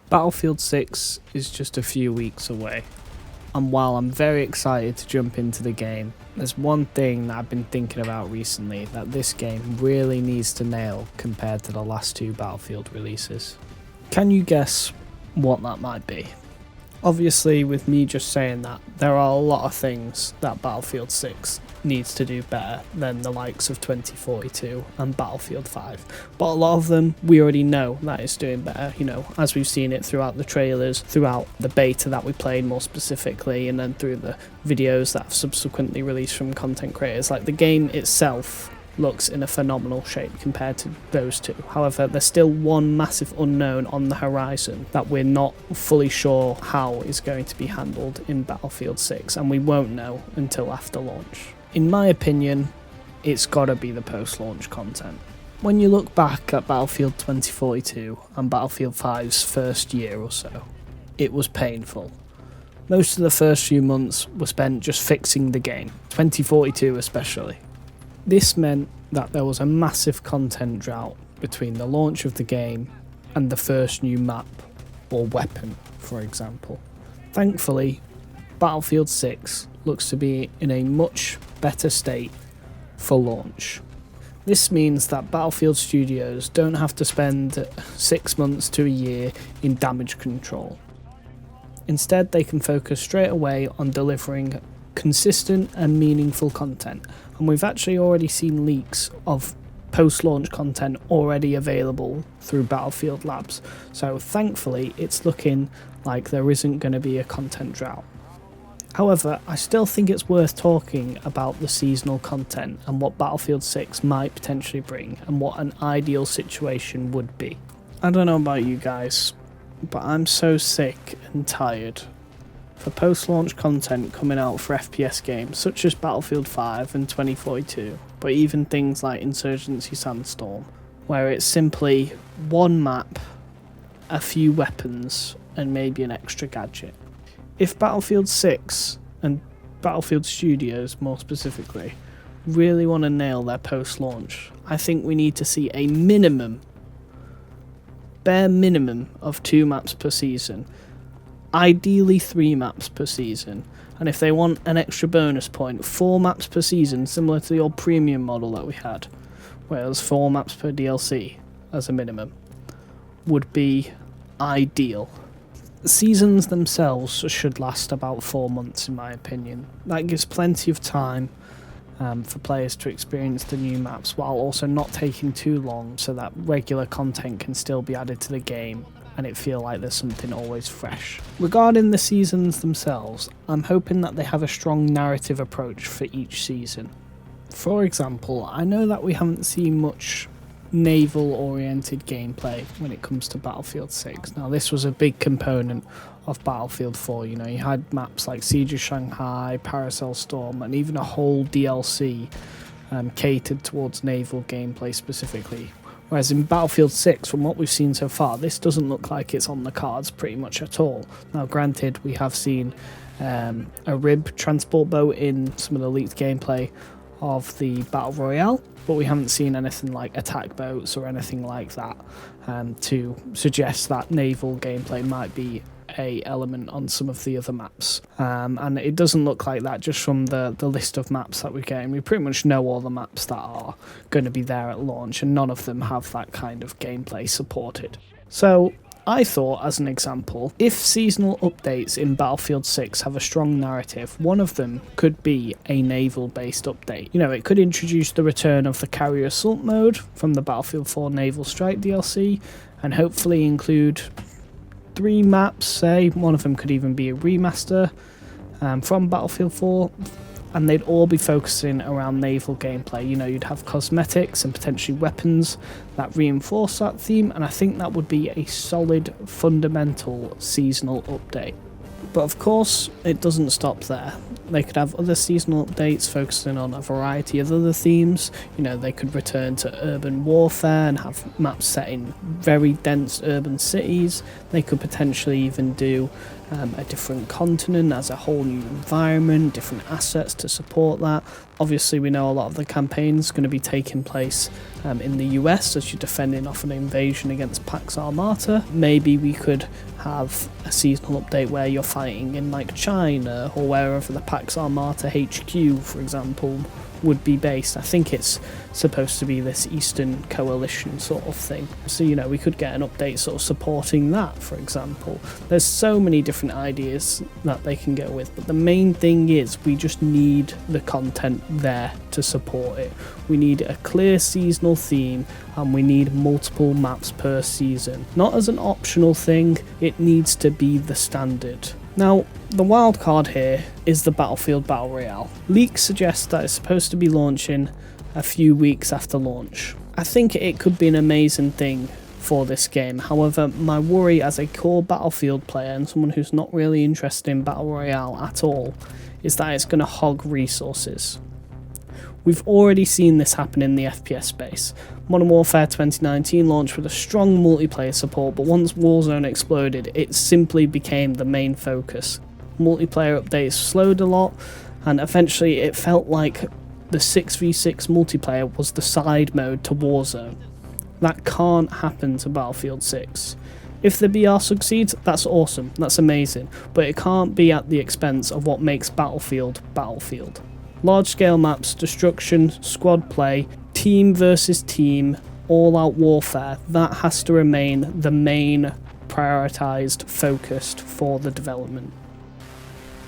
Battlefield 6 is just a few weeks away, and while I'm very excited to jump into the game, there's one thing that I've been thinking about recently that this game really needs to nail compared to the last two Battlefield releases. Can you guess what that might be? Obviously, with me just saying that, there are a lot of things that Battlefield 6 needs to do better than the likes of 2042 and Battlefield 5. But a lot of them we already know that it's doing better, as we've seen it throughout the trailers, throughout the beta that we played more specifically, and then through the videos that have subsequently released from content creators. Like, the game itself looks in a phenomenal shape compared to those two. However, there's still one massive unknown on the horizon that we're not fully sure how is going to be handled in Battlefield 6, and we won't know until after launch. In my opinion, it's gotta be the post-launch content. When you look back at Battlefield 2042 and Battlefield 5's first year or so, it was painful. Most of the first few months were spent just fixing the game, 2042 especially. This meant that there was a massive content drought between the launch of the game and the first new map or weapon, for example. Thankfully, Battlefield 6 looks to be in a much better state for launch. This means that Battlefield Studios don't have to spend 6 months to a year in damage control. Instead, they can focus straight away on delivering consistent and meaningful content, and we've actually already seen leaks of post-launch content already available through Battlefield Labs, so thankfully it's looking like there isn't going to be a content drought. However, I still think it's worth talking about the seasonal content and what Battlefield 6 might potentially bring and what an ideal situation would be. I don't know about you guys, but I'm so sick and tired for post-launch content coming out for FPS games such as Battlefield 5 and 2042, but even things like Insurgency Sandstorm, where it's simply one map, a few weapons, and maybe an extra gadget. If Battlefield 6 and Battlefield Studios more specifically really want to nail their post-launch, I think we need to see a bare minimum of 2 maps per season. Ideally 3 maps per season, and if they want an extra bonus point, 4 maps per season, similar to the old premium model that we had, where it was 4 maps per DLC as a minimum, would be ideal. Seasons themselves should last about 4 months in my opinion. That gives plenty of time for players to experience the new maps while also not taking too long, so that regular content can still be added to the game and it feel like there's something always fresh. Regarding the seasons themselves, I'm hoping that they have a strong narrative approach for each season. For example, I know that we haven't seen much naval-oriented gameplay when it comes to Battlefield 6. Now, this was a big component of Battlefield 4. You had maps like Siege of Shanghai, Paracel Storm, and even a whole DLC catered towards naval gameplay specifically. Whereas in Battlefield 6, from what we've seen so far, this doesn't look like it's on the cards pretty much at all. Now, granted, we have seen a RIB transport boat in some of the leaked gameplay of the Battle Royale, but we haven't seen anything like attack boats or anything like that to suggest that naval gameplay might be a element on some of the other maps, and it doesn't look like that just from the list of maps that we're getting. We pretty much know all the maps that are going to be there at launch, and none of them have that kind of gameplay supported. So I thought, as an example, if seasonal updates in Battlefield 6 have a strong narrative, one of them could be a naval-based update. It could introduce the return of the Carrier Assault mode from the Battlefield 4 Naval Strike DLC, and hopefully include 3 maps, say. One of them could even be a remaster from Battlefield 4, and they'd all be focusing around naval gameplay. You'd have cosmetics and potentially weapons that reinforce that theme, and I think that would be a solid, fundamental seasonal update. But of course, it doesn't stop there. They could have other seasonal updates focusing on a variety of other themes. They could return to urban warfare and have maps set in very dense urban cities. They could potentially even do a different continent as a whole new environment, different assets to support that. Obviously, we know a lot of the campaign's going to be taking place in the US as you're defending off an invasion against Pax Armata. Maybe we could have a seasonal update where you're fighting in like China or wherever the Pax Armata HQ, for example, would be based. I think it's supposed to be this Eastern Coalition sort of thing. So, you know, we could get an update sort of supporting that, for example. There's so many different ideas that they can go with, but the main thing is we just need the content there to support it. We need a clear seasonal theme and we need multiple maps per season. Not as an optional thing, it needs to be the standard. Now, the wild card here is the Battlefield Battle Royale. Leaks suggest that it's supposed to be launching a few weeks after launch. I think it could be an amazing thing for this game. However, my worry as a core Battlefield player and someone who's not really interested in Battle Royale at all is that it's going to hog resources. We've already seen this happen in the FPS space. Modern Warfare 2019 launched with a strong multiplayer support, but once Warzone exploded, it simply became the main focus. Multiplayer updates slowed a lot, and eventually it felt like the 6v6 multiplayer was the side mode to Warzone. That can't happen to Battlefield 6. If the BR succeeds, that's awesome, that's amazing, but it can't be at the expense of what makes Battlefield Battlefield. Large scale maps, destruction, squad play, team versus team, all-out warfare, that has to remain the main prioritised, focused for the development.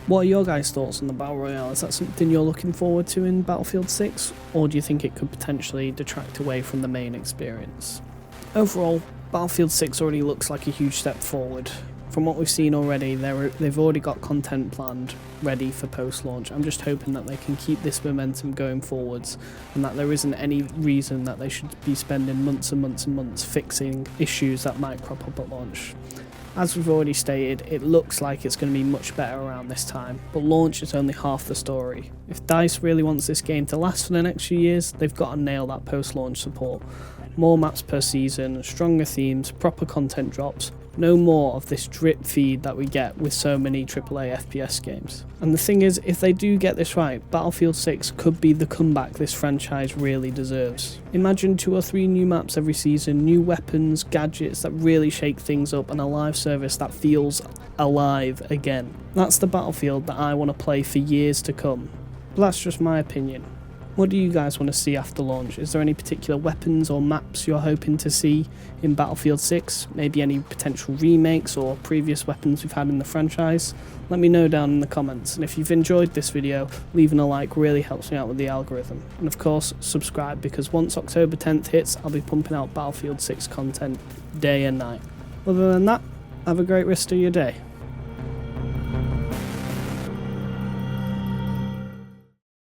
What are your guys' thoughts on the Battle Royale? Is that something you're looking forward to in Battlefield 6, or do you think it could potentially detract away from the main experience? Overall, Battlefield 6 already looks like a huge step forward. From what we've seen already, they've already got content planned ready for post-launch. I'm just hoping that they can keep this momentum going forwards and that there isn't any reason that they should be spending months and months and months fixing issues that might crop up at launch. As we've already stated, it looks like it's going to be much better around this time, but launch is only half the story. If DICE really wants this game to last for the next few years, they've got to nail that post-launch support. More maps per season, stronger themes, proper content drops, no more of this drip feed that we get with so many AAA FPS games. And the thing is, if they do get this right, Battlefield 6 could be the comeback this franchise really deserves. Imagine 2 or 3 new maps every season, new weapons, gadgets that really shake things up, and a live service that feels alive again. That's the Battlefield that I want to play for years to come. But that's just my opinion. What do you guys want to see after launch? Is there any particular weapons or maps you're hoping to see in Battlefield 6? Maybe any potential remakes or previous weapons we've had in the franchise? Let me know down in the comments, and if you've enjoyed this video, leaving a like really helps me out with the algorithm. And of course, subscribe, because once October 10th hits, I'll be pumping out Battlefield 6 content day and night. Other than that, have a great rest of your day.